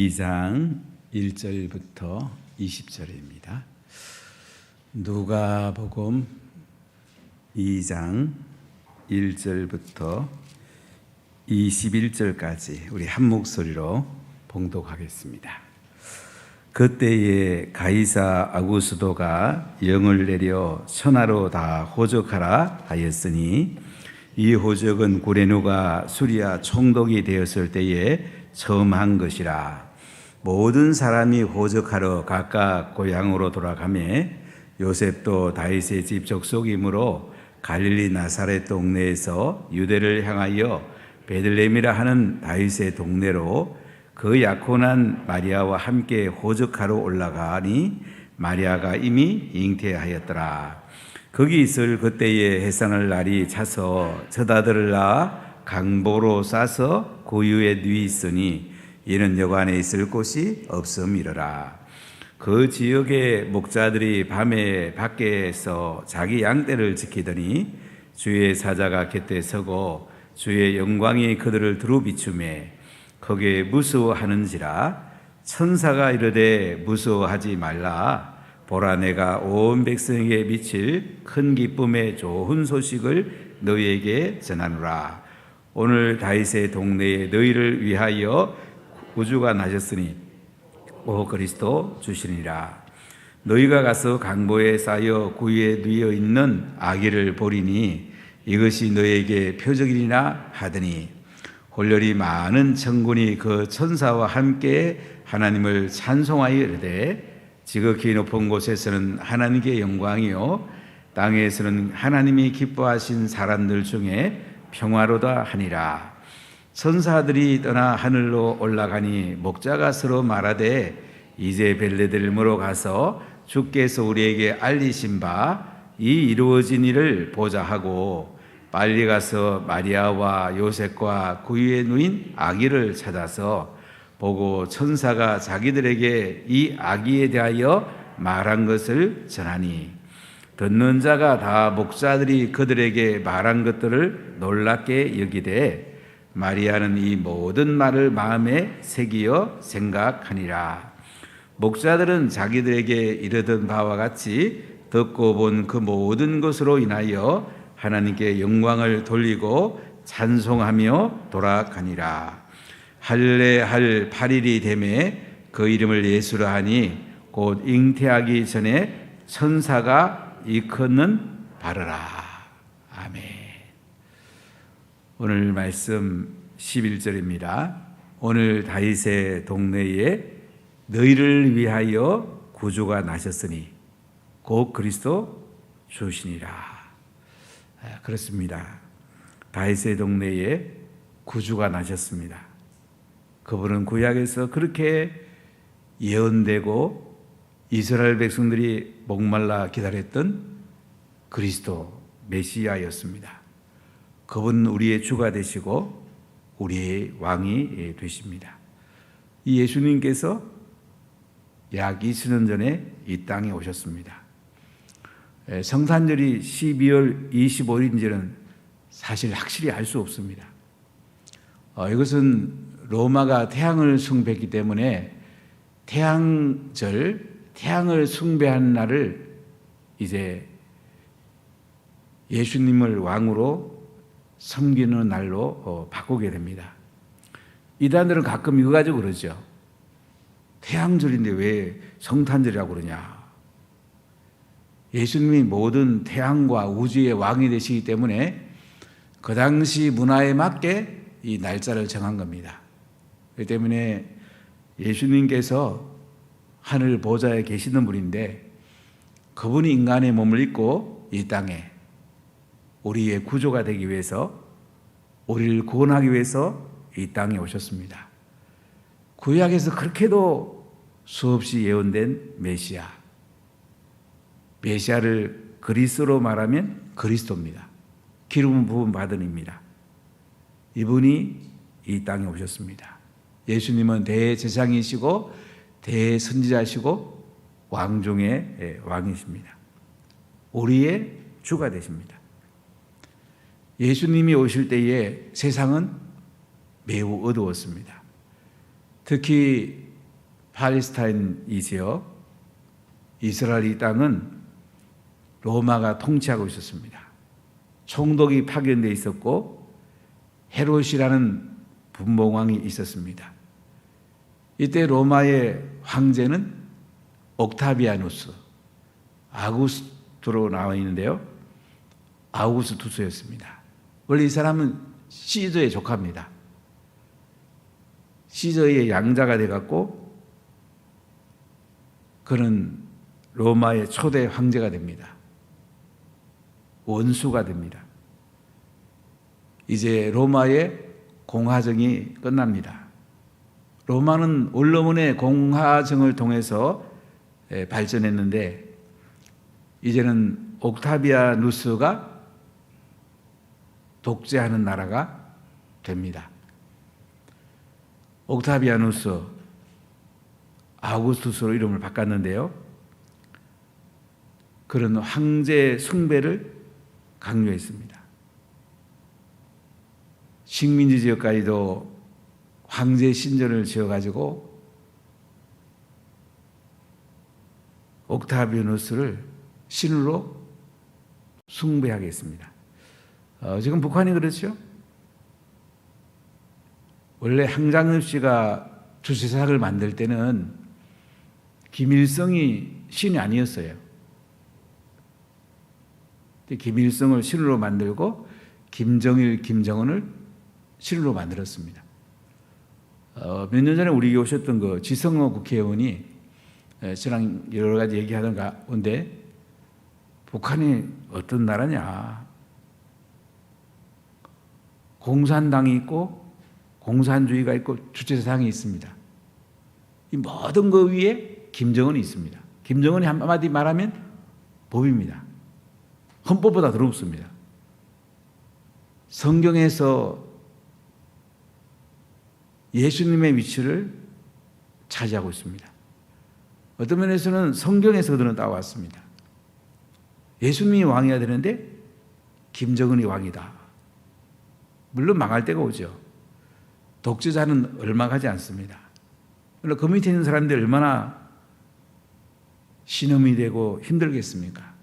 2장 1절부터 20절입니다. 누가복음 2장 1절부터 21절까지 우리 한 목소리로 봉독하겠습니다. 그때에 가이사 아구스도가 영을 내려 천하로 다 호적하라 하였으니 이 호적은 구레누가 수리아 총독이 되었을 때에 처음 한 것이라. 모든 사람이 호적하러 각각 고향으로 돌아가매 요셉도 다윗의 집 족속이므로 갈릴리 나사렛 동네에서 유대를 향하여 베들레헴이라 하는 다윗의 동네로 그 약혼한 마리아와 함께 호적하러 올라가니 마리아가 이미 잉태하였더라. 거기 있을 그때에 해산할 날이 차서 젖아들을 낳아 강보로 싸서 고유에 누이 있으니 이는 여관에 있을 곳이 없음이러라. 그 지역의 목자들이 밤에 밖에서 자기 양떼를 지키더니 주의 사자가 곁에 서고 주의 영광이 그들을 두루 비추매 거기에 무서워하는지라. 천사가 이르되 무서워하지 말라. 보라, 내가 온 백성에게 미칠 큰 기쁨의 좋은 소식을 너희에게 전하노라. 오늘 다윗의 동네에 너희를 위하여 구주가 나셨으니 오 그리스도 주시니라. 너희가 가서 강보에 쌓여 구유에 누워 있는 아기를 보리니 이것이 너희에게 표적이니라 하더니 홀렬히 많은 천군이 그 천사와 함께 하나님을 찬송하여 이르되 지극히 높은 곳에서는 하나님께 영광이요 땅에서는 하나님이 기뻐하신 사람들 중에 평화로다 하니라. 천사들이 떠나 하늘로 올라가니 목자가 서로 말하되 이제 벨레들므로 가서 주께서 우리에게 알리신 바 이 이루어진 일을 보자 하고 빨리 가서 마리아와 요셉과 구유에 누인 아기를 찾아서 보고 천사가 자기들에게 이 아기에 대하여 말한 것을 전하니 듣는 자가 다 목자들이 그들에게 말한 것들을 놀랍게 여기되 마리아는 이 모든 말을 마음에 새기어 생각하니라. 목자들은 자기들에게 이르던 바와 같이 듣고 본 그 모든 것으로 인하여 하나님께 영광을 돌리고 찬송하며 돌아가니라. 할례할 8일이 되매 그 이름을 예수라 하니 곧 잉태하기 전에 천사가 일컫는 바르라. 아멘. 오늘 말씀 11절입니다. 오늘 다윗의 동네에 너희를 위하여 구주가 나셨으니 곧 그리스도 주시니라. 그렇습니다. 다윗의 동네에 구주가 나셨습니다. 그분은 구약에서 그렇게 예언되고 이스라엘 백성들이 목말라 기다렸던 그리스도 메시아였습니다. 그분은 우리의 주가 되시고 우리의 왕이 되십니다. 이 예수님께서 약 20년 전에 이 땅에 오셨습니다. 성탄절이 12월 25일인지는 사실 확실히 알 수 없습니다. 이것은 로마가 태양을 숭배했기 때문에 태양절, 태양을 숭배하는 날을 이제 예수님을 왕으로 섬기는 날로 바꾸게 됩니다. 이단들은 가끔 이거 가지고 그러죠. 태양절인데 왜 성탄절이라고 그러냐. 예수님이 모든 태양과 우주의 왕이 되시기 때문에 그 당시 문화에 맞게 이 날짜를 정한 겁니다. 그렇기 때문에 예수님께서 하늘 보좌에 계시는 분인데 그분이 인간의 몸을 입고 이 땅에 우리의 구조가 되기 위해서 우리를 구원하기 위해서 이 땅에 오셨습니다. 구약에서 그렇게도 수없이 예언된 메시아. 메시아를 그리스도로 말하면 그리스도입니다. 기름 부음 받은 입니다. 이분이 이 땅에 오셨습니다. 예수님은 대제사장이시고 대선지자시고 왕중의 왕이십니다. 우리의 주가 되십니다. 예수님이 오실 때에 세상은 매우 어두웠습니다. 특히 팔레스타인이지요. 이스라엘 이 땅은 로마가 통치하고 있었습니다. 총독이 파견되어 있었고 헤롯이라는 분봉왕이 있었습니다. 이때 로마의 황제는 옥타비아누스, 아구스토로 나와 있는데요. 아우구스투스였습니다. 원래 이 사람은 시저의 조카입니다. 시저의 양자가 돼갖고 그는 로마의 초대 황제가 됩니다. 원수가 됩니다. 이제 로마의 공화정이 끝납니다. 로마는 원로문의 공화정을 통해서 발전했는데 이제는 옥타비아누스가 독재하는 나라가 됩니다. 옥타비아누스, 아우구스투스로 이름을 바꿨는데요. 그런 황제 숭배를 강요했습니다. 식민지 지역까지도 황제 신전을 지어가지고 옥타비아누스를 신으로 숭배하게 했습니다. 지금 북한이 그렇죠? 원래 항장엽 씨가 주체사상을 만들 때는 김일성이 신이 아니었어요. 김일성을 신으로 만들고 김정일, 김정은을 신으로 만들었습니다. 몇 년 전에 우리 오셨던 그 지성호 국회의원이 저랑 여러 가지 얘기하던 가운데 북한이 어떤 나라냐. 공산당이 있고 공산주의가 있고 주체사상이 있습니다. 이 모든 것 위에 김정은이 있습니다. 김정은이 한마디 말하면 법입니다. 헌법보다 더럽습니다. 성경에서 예수님의 위치를 차지하고 있습니다. 어떤 면에서는 성경에서 그들은 따왔습니다. 예수님이 왕이어야 되는데 김정은이 왕이다. 물론 망할 때가 오죠. 독재자는 얼마가지 않습니다. 물론 그 밑에 있는 사람들이 얼마나 신음이 되고 힘들겠습니까?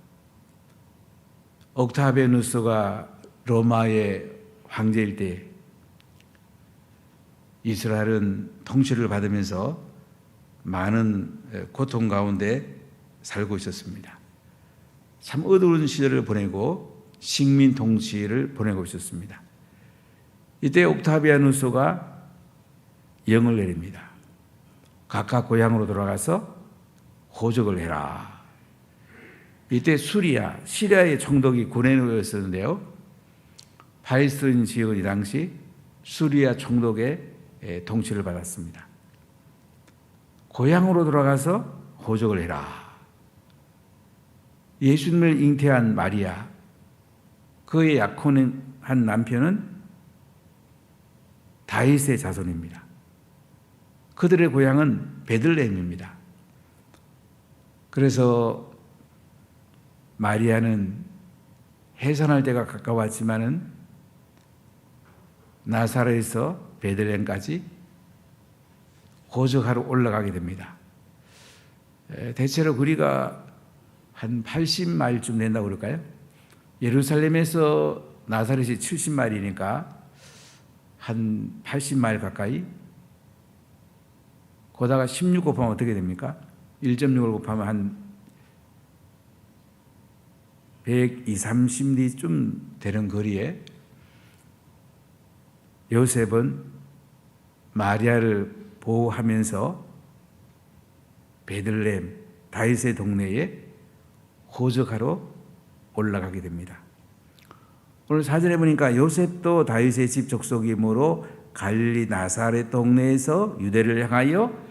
옥타비아누스가 로마의 황제일 때 이스라엘은 통치를 받으면서 많은 고통 가운데 살고 있었습니다. 참 어두운 시절을 보내고 식민 통치를 보내고 있었습니다. 이때 옥타비아누스가 영을 내립니다. 각각 고향으로 돌아가서 호적을 해라. 이때 시리아의 총독이 구레노였었는데요. 팔레스타인 지역은 이 당시 수리아 총독의 통치를 받았습니다. 고향으로 돌아가서 호적을 해라. 예수님을 잉태한 마리아, 그의 약혼한 남편은 다윗의 자손입니다. 그들의 고향은 베들레헴입니다. 그래서 마리아는 해산할 때가 가까웠지만은 나사렛에서 베들레헴까지 호적하러 올라가게 됩니다. 대체로 거리가 한 80마일쯤 된다고 그럴까요? 예루살렘에서 나사렛이 70마일이니까 한 80마일 가까이. 거다가 16 곱하면 어떻게 됩니까? 1.6을 곱하면 한 120, 30리쯤 되는 거리에 요셉은 마리아를 보호하면서 베들레헴 다윗의 동네에 호적하러 올라가게 됩니다. 오늘 사전에 보니까 요셉도 다윗의 집 족속이므로 갈릴리 나사렛 동네에서 유대를 향하여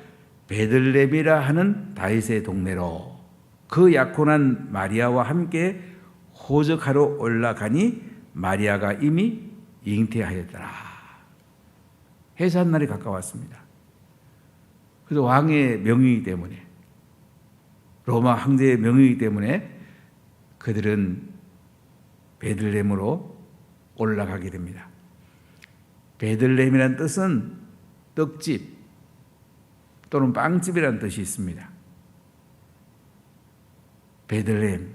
베들레헴이라 하는 다윗의 동네로 그 약혼한 마리아와 함께 호적하러 올라가니 마리아가 이미 잉태하였더라. 해산날이 가까웠습니다. 그래서 왕의 명의이기 때문에, 로마 황제의 명의이기 때문에 그들은 베들레헴으로 올라가게 됩니다. 베들레헴이라는 뜻은 떡집, 또는 빵집이라는 뜻이 있습니다. 베들레헴.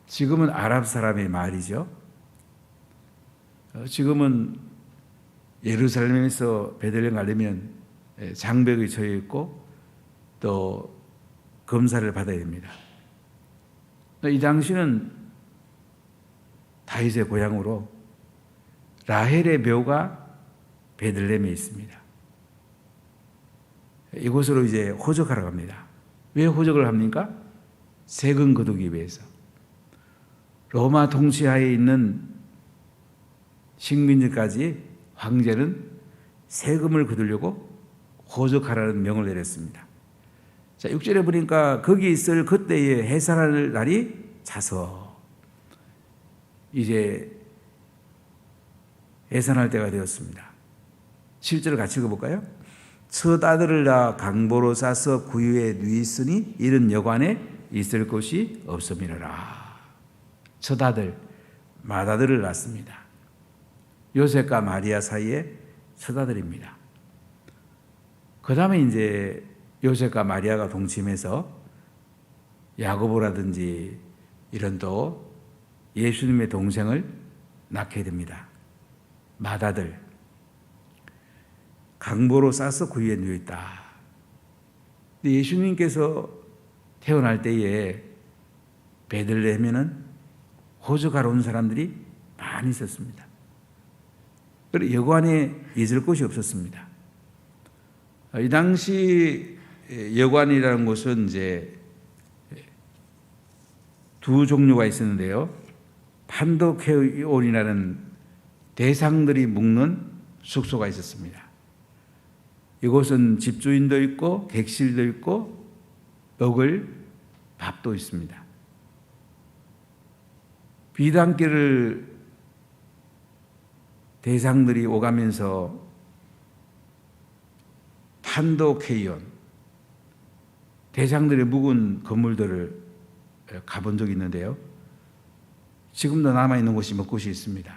지금은 아랍 사람의 말이죠. 지금은 예루살렘에서 베들레헴 가려면 장벽이 쳐여 있고 또 검사를 받아야 됩니다. 이 당시는 다윗의 고향으로 라헬의 묘가 베들레헴에 있습니다. 이곳으로 이제 호적하러 갑니다. 왜 호적을 합니까? 세금 거두기 위해서. 로마 통치하에 있는 식민지까지 황제는 세금을 거두려고 호적하라는 명을 내렸습니다. 자, 6절에 보니까 거기 있을 그때에 해산할 날이 차서 이제 해산할 때가 되었습니다. 7절을 같이 읽어볼까요? 첫 아들을 낳아 강보로 싸서 구유에 누이으니 이른 여관에 있을 곳이 없음이라. 첫 아들 맏아들을 낳습니다. 요셉과 마리아 사이에 첫 아들입니다. 그 다음에 이제 요셉과 마리아가 동침해서 야고보라든지 이런 또 예수님의 동생을 낳게 됩니다. 맏아들 강보로 싸서 구유에 누워있다. 예수님께서 태어날 때에 베들레헴에는 호적하러 온 사람들이 많이 있었습니다. 그리고 여관에 있을 곳이 없었습니다. 이 당시 여관이라는 곳은 이제 두 종류가 있었는데요. 판도케온이라는 대상들이 묵는 숙소가 있었습니다. 이곳은 집주인도 있고 객실도 있고 먹을 밥도 있습니다. 비단길을 대상들이 오가면서 판도케이온 대상들의 묵은 건물들을 가본 적이 있는데요. 지금도 남아있는 곳이 몇 곳이 있습니다.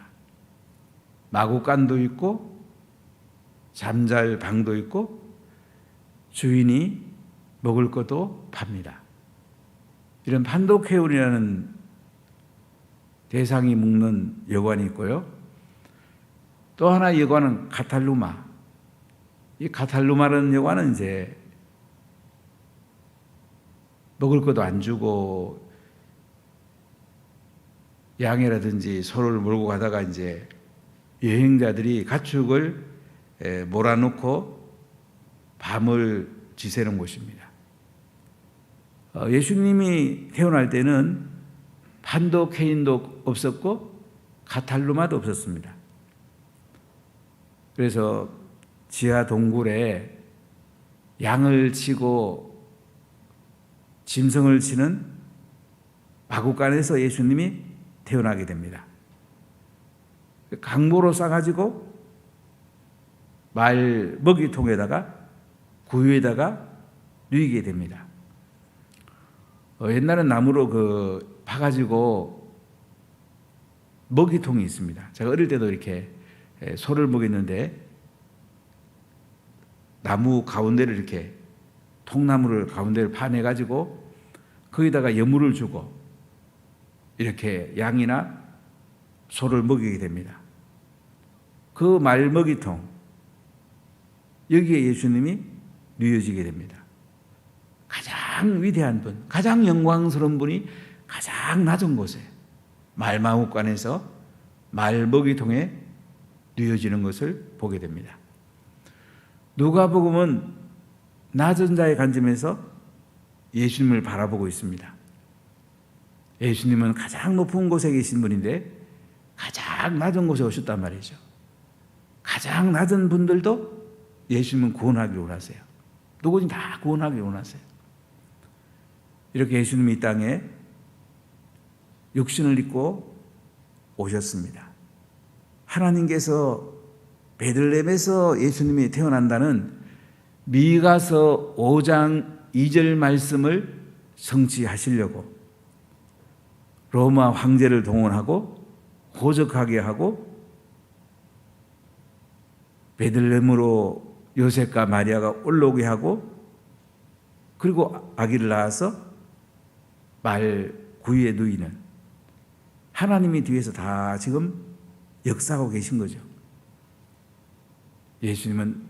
마구간도 있고 잠잘 방도 있고 주인이 먹을 것도 팝니다. 이런 판도케온이라는 대상이 묵는 여관이 있고요. 또 하나 여관은 카탈루마. 이 카탈루마라는 여관은 이제 먹을 것도 안 주고 양이라든지 소를 몰고 가다가 이제 여행자들이 가축을 몰아놓고 밤을 지새는 곳입니다. 예수님이 태어날 때는 판도케인도 없었고 카탈루마도 없었습니다. 그래서 지하 동굴에 양을 치고 짐승을 치는 마구간에서 예수님이 태어나게 됩니다. 강보로 싸가지고 말 먹이통에다가 구유에다가 누이게 됩니다. 옛날엔 나무로 파가지고 먹이통이 있습니다. 제가 어릴 때도 이렇게 소를 먹였는데 나무 가운데를 이렇게 통나무를 가운데를 파내가지고 거기다가 여물을 주고 이렇게 양이나 소를 먹이게 됩니다. 그 말먹이통 여기에 예수님이 누워지게 됩니다. 가장 위대한 분, 가장 영광스러운 분이 가장 낮은 곳에 말마구간에서 말먹이통에 누워지는 것을 보게 됩니다. 누가복음은 낮은 자의 관점에서 예수님을 바라보고 있습니다. 예수님은 가장 높은 곳에 계신 분인데 가장 낮은 곳에 오셨단 말이죠. 가장 낮은 분들도 예수님은 구원하기를 원하세요. 누구든지 다 구원하기를 원하세요. 이렇게 예수님이 이 땅에 육신을 입고 오셨습니다. 하나님께서 베들레헴에서 예수님이 태어난다는 미가서 5장 2절 말씀을 성취하시려고 로마 황제를 동원하고 호적하게 하고 베들레헴으로 요셉과 마리아가 올라오게 하고 그리고 아기를 낳아서 말 구유에 누이는 하나님이 뒤에서 다 지금 역사하고 계신 거죠. 예수님은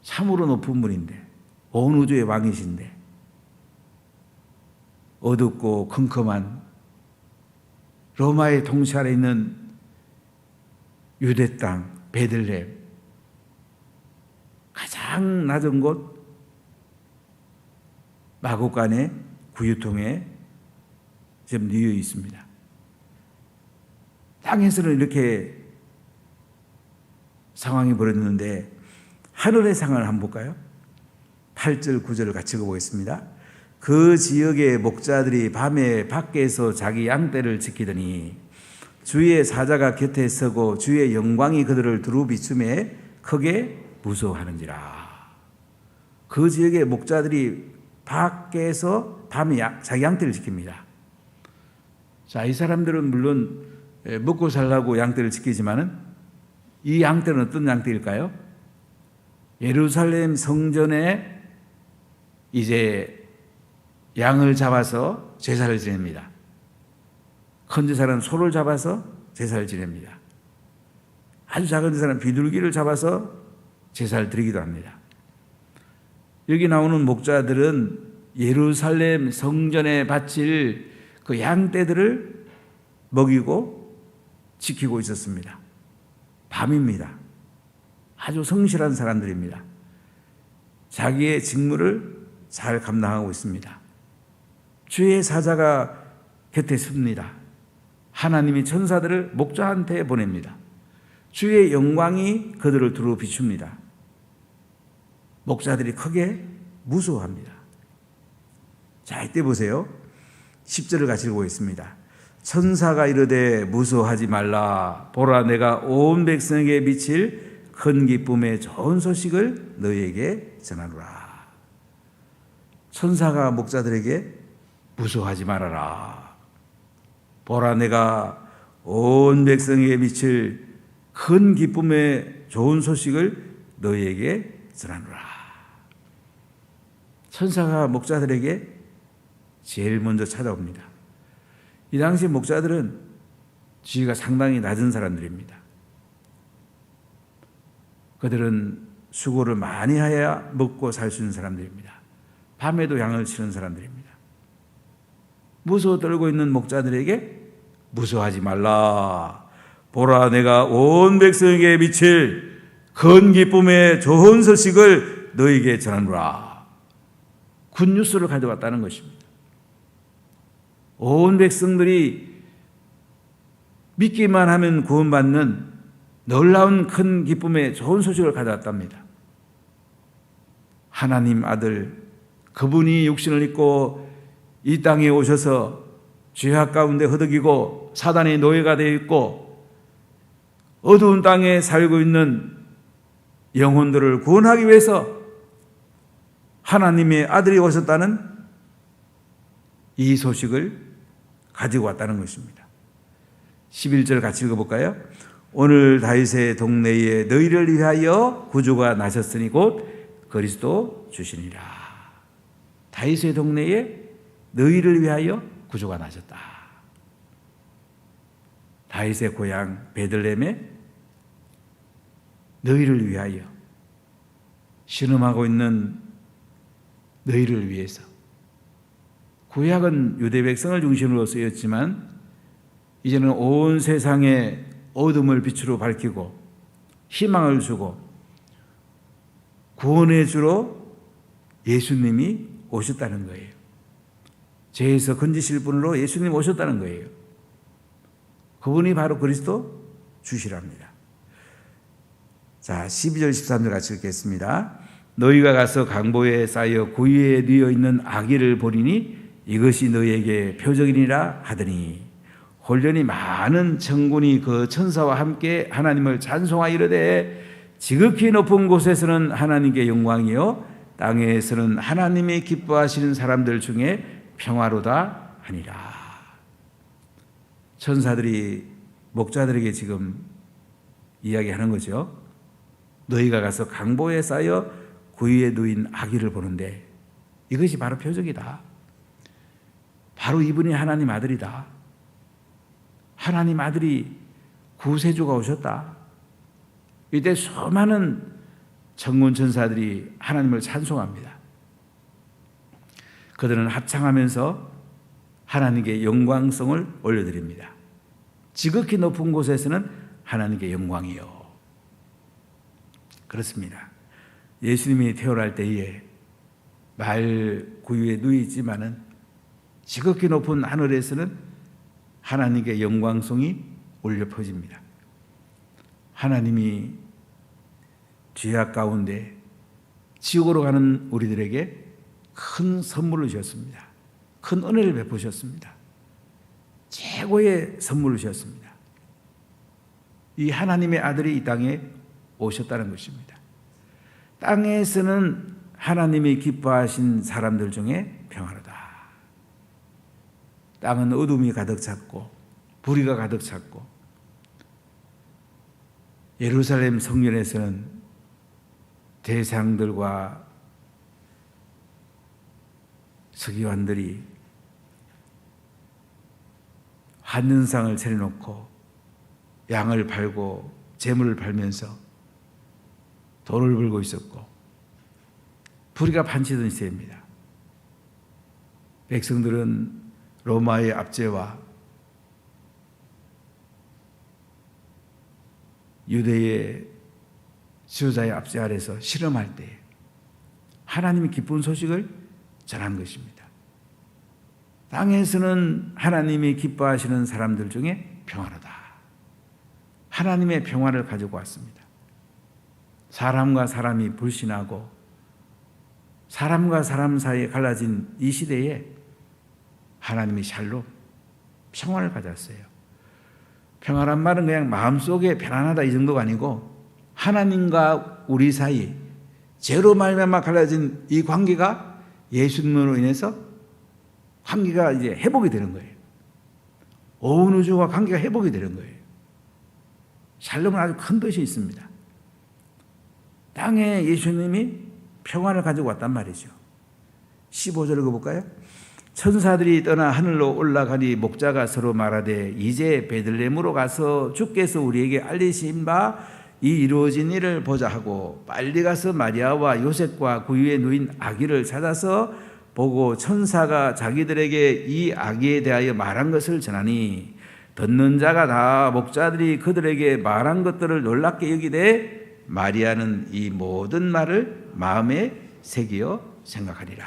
참으로 높은 분인데 온 우주의 왕이신데 어둡고 컴컴한 로마의 통치 아래 있는 유대 땅 베들레헴 가장 낮은 곳 마구간의 구유통에 지금 뉘어 있습니다. 땅에서는 이렇게 상황이 벌어졌는데 하늘의 상황을 한번 볼까요? 8절 9절을 같이 읽어보겠습니다. 그 지역의 목자들이 밤에 밖에서 자기 양떼를 지키더니 주의 사자가 곁에 서고 주의 영광이 그들을 두루 비추매 크게 무서워하는지라. 그 지역의 목자들이 밖에서 밤에 자기 양떼를 지킵니다. 자, 이 사람들은 물론 먹고 살라고 양떼를 지키지만은 이 양떼는 어떤 양떼일까요? 예루살렘 성전에 이제 양을 잡아서 제사를 지냅니다. 큰 제사는 소를 잡아서 제사를 지냅니다. 아주 작은 제사는 비둘기를 잡아서 제사를 드리기도 합니다. 여기 나오는 목자들은 예루살렘 성전에 바칠 그 양떼들을 먹이고 지키고 있었습니다. 밤입니다. 아주 성실한 사람들입니다. 자기의 직무를 잘 감당하고 있습니다. 주의 사자가 곁에 섭니다. 하나님이 천사들을 목자한테 보냅니다. 주의 영광이 그들을 두루 비춥니다. 목자들이 크게 무서워합니다. 자, 이때 보세요. 10절을 같이 읽어보겠습니다. 천사가 이르되 무서워하지 말라. 보라, 내가 온 백성에게 미칠 큰 기쁨의 좋은 소식을 너희에게 전하노라. 천사가 목자들에게 무서워하지 말아라. 보라, 내가 온 백성에게 미칠 큰 기쁨의 좋은 소식을 너희에게 전하노라. 천사가 목자들에게 제일 먼저 찾아옵니다. 이 당시 목자들은 지위가 상당히 낮은 사람들입니다. 그들은 수고를 많이 해야 먹고 살 수 있는 사람들입니다. 밤에도 양을 치는 사람들입니다. 무서워 떨고 있는 목자들에게 무서워하지 말라. 보라, 내가 온 백성에게 미칠 큰 기쁨의 좋은 소식을 너에게 전하노라. 굿뉴스를 가져왔다는 것입니다. 온 백성들이 믿기만 하면 구원받는 놀라운 큰 기쁨의 좋은 소식을 가져왔답니다. 하나님 아들, 그분이 육신을 입고 이 땅에 오셔서 죄악 가운데 허덕이고 사단의 노예가 되어 있고 어두운 땅에 살고 있는 영혼들을 구원하기 위해서 하나님의 아들이 오셨다는 이 소식을 가지고 왔다는 것입니다. 11절 같이 읽어볼까요? 오늘 다윗의 동네에 너희를 위하여 구주가 나셨으니 곧 그리스도 주시니라. 다윗의 동네에 너희를 위하여 구주가 나셨다. 다윗의 고향 베들레헴에 너희를 위하여, 신음하고 있는 너희를 위해서. 구약은 유대 백성을 중심으로 쓰였지만 이제는 온 세상에 어둠을 빛으로 밝히고 희망을 주고 구원의 주로 예수님이 오셨다는 거예요. 죄에서 건지실 분으로 예수님이 오셨다는 거예요. 그분이 바로 그리스도 주시랍니다. 자, 12절 13절 같이 읽겠습니다. 너희가 가서 강보에 쌓여 구유에 뉘어 있는 아기를 보리니 이것이 너희에게 표적이니라 하더니 홀련히 많은 천군이 그 천사와 함께 하나님을 찬송하여 이르되 지극히 높은 곳에서는 하나님께 영광이요 땅에서는 하나님이 기뻐하시는 사람들 중에 평화로다 하니라. 천사들이 목자들에게 지금 이야기하는 거죠. 너희가 가서 강보에 쌓여 구유에 누인 아기를 보는데 이것이 바로 표적이다. 바로 이분이 하나님 아들이다. 하나님 아들이 구세주가 오셨다. 이때 수많은 천군 천사들이 하나님을 찬송합니다. 그들은 합창하면서 하나님께 영광성을 올려드립니다. 지극히 높은 곳에서는 하나님께 영광이요. 그렇습니다. 예수님이 태어날 때에 말 구유에 누이 있지만은 지극히 높은 하늘에서는 하나님께 영광성이 울려 퍼집니다. 하나님이 죄악 가운데 지옥으로 가는 우리들에게 큰 선물을 주셨습니다. 큰 은혜를 베푸셨습니다. 최고의 선물을 주셨습니다. 이 하나님의 아들이 이 땅에 오셨다는 것입니다. 땅에서는 하나님이 기뻐하신 사람들 중에 평화로다. 땅은 어둠이 가득 찼고 불의가 가득 찼고 예루살렘 성전에서는 대상들과 서기관들이 환는상을 차려놓고 양을 팔고 재물을 팔면서 돈을 벌고 있었고 불의가 판치던 시대입니다. 백성들은 로마의 압제와 유대의 지도자의 압제 아래서 실험할 때 하나님이 기쁜 소식을 전한 것입니다. 땅에서는 하나님이 기뻐하시는 사람들 중에 평화로다. 하나님의 평화를 가지고 왔습니다. 사람과 사람이 불신하고 사람과 사람 사이에 갈라진 이 시대에 하나님이 샬롬, 평화를 가졌어요. 평화란 말은 그냥 마음속에 편안하다 이 정도가 아니고 하나님과 우리 사이 죄로 말미암아 갈라진 이 관계가 예수님으로 인해서 관계가 이제 회복이 되는 거예요. 온 우주와 관계가 회복이 되는 거예요. 샬롬은 아주 큰 뜻이 있습니다. 땅에 예수님이 평화를 가지고 왔단 말이죠. 15절 읽어볼까요? 천사들이 떠나 하늘로 올라가니 목자가 서로 말하되 이제 베들레헴으로 가서 주께서 우리에게 알리신 바 이 이루어진 일을 보자 하고 빨리 가서 마리아와 요셉과 구유에 누인 아기를 찾아서 보고 천사가 자기들에게 이 아기에 대하여 말한 것을 전하니 듣는 자가 다 목자들이 그들에게 말한 것들을 놀랍게 여기되 마리아는 이 모든 말을 마음에 새기어 생각하리라.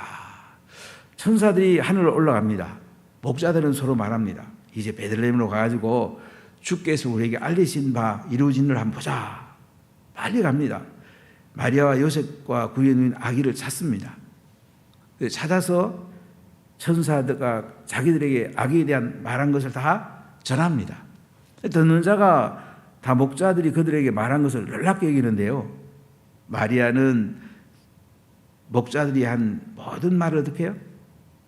천사들이 하늘로 올라갑니다. 목자들은 서로 말합니다. 이제 베들레헴으로 가가지고 주께서 우리에게 알리신 바 이루어진 일을 한번 보자. 빨리 갑니다. 마리아와 요셉과 구유에 누인 아기를 찾습니다. 찾아서 천사들과 자기들에게 아기에 대한 말한 것을 다 전합니다. 듣는 자가 다 목자들이 그들에게 말한 것을 놀랍게 여기는데요. 마리아는 목자들이 한 모든 말을 어떻게 해요?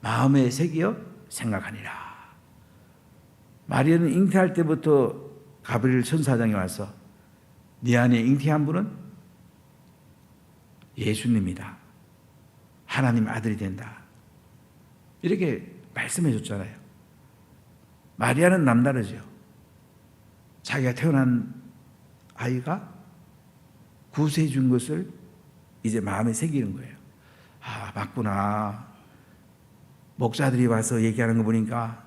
마음에 새기어 생각하니라. 마리아는 잉태할 때부터 가브리엘 천사장이 와서 네 안에 잉태한 분은 예수님이다. 하나님 아들이 된다. 이렇게 말씀해 줬잖아요. 마리아는 남다르죠. 자기가 태어난 아이가 구세해 준 것을 이제 마음에 새기는 거예요. 아, 맞구나. 목자들이 와서 얘기하는 거 보니까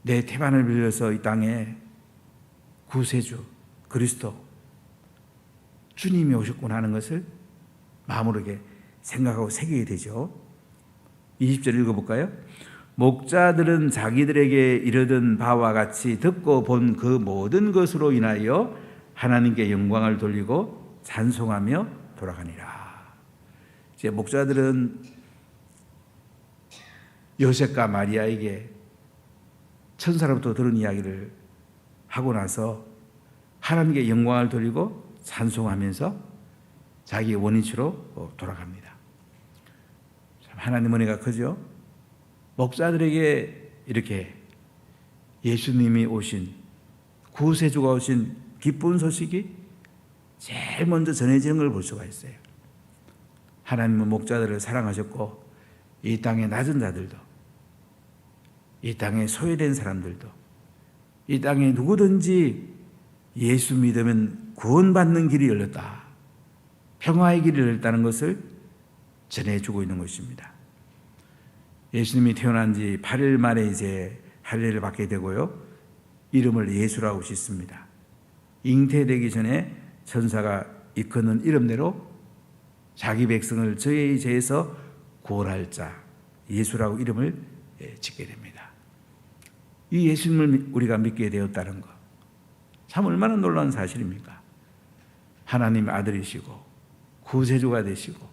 내 태반을 빌려서 이 땅에 구세주 그리스도 주님이 오셨구나 하는 것을 마음으로 이렇게 생각하고 새기게 되죠. 20절 읽어볼까요? 목자들은 자기들에게 이르던 바와 같이 듣고 본 그 모든 것으로 인하여 하나님께 영광을 돌리고 찬송하며 돌아가니라. 이제 목자들은 요셉과 마리아에게 천사로부터 들은 이야기를 하고 나서 하나님께 영광을 돌리고 찬송하면서 자기의 원위치로 돌아갑니다. 참 하나님 은혜가 크죠? 목자들에게 이렇게 예수님이 오신 구세주가 오신 기쁜 소식이 제일 먼저 전해지는 걸 볼 수가 있어요. 하나님은 목자들을 사랑하셨고 이 땅의 낮은 자들도, 이 땅에 소외된 사람들도, 이 땅에 누구든지 예수 믿으면 구원받는 길이 열렸다, 평화의 길이 열렸다는 것을 전해주고 있는 것입니다. 예수님이 태어난 지 8일 만에 이제 할례를 받게 되고요, 이름을 예수라고 짓습니다. 잉태되기 전에 천사가 일컫는 이름대로 자기 백성을 저의 죄에서 구원할 자 예수라고 이름을 짓게 됩니다. 이 예수님을 우리가 믿게 되었다는 것, 참 얼마나 놀라운 사실입니까? 하나님의 아들이시고 구세주가 되시고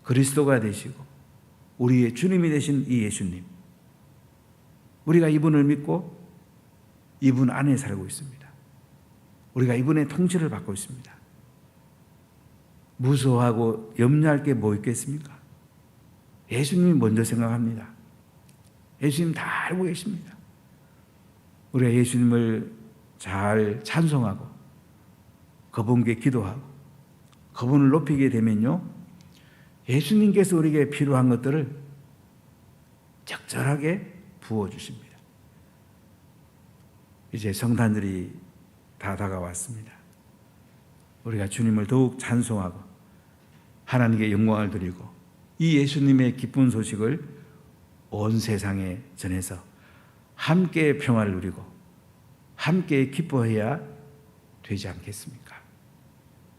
그리스도가 되시고 우리의 주님이 되신 이 예수님, 우리가 이분을 믿고 이분 안에 살고 있습니다. 우리가 이분의 통치를 받고 있습니다. 무서워하고 염려할 게 뭐 있겠습니까? 예수님이 먼저 생각합니다. 예수님 다 알고 계십니다. 우리가 예수님을 잘 찬송하고 그분께 기도하고 그분을 높이게 되면요, 예수님께서 우리에게 필요한 것들을 적절하게 부어주십니다. 이제 성탄절이 다 다가왔습니다. 우리가 주님을 더욱 찬송하고 하나님께 영광을 드리고 이 예수님의 기쁜 소식을 온 세상에 전해서 함께 평화를 누리고 함께 기뻐해야 되지 않겠습니까?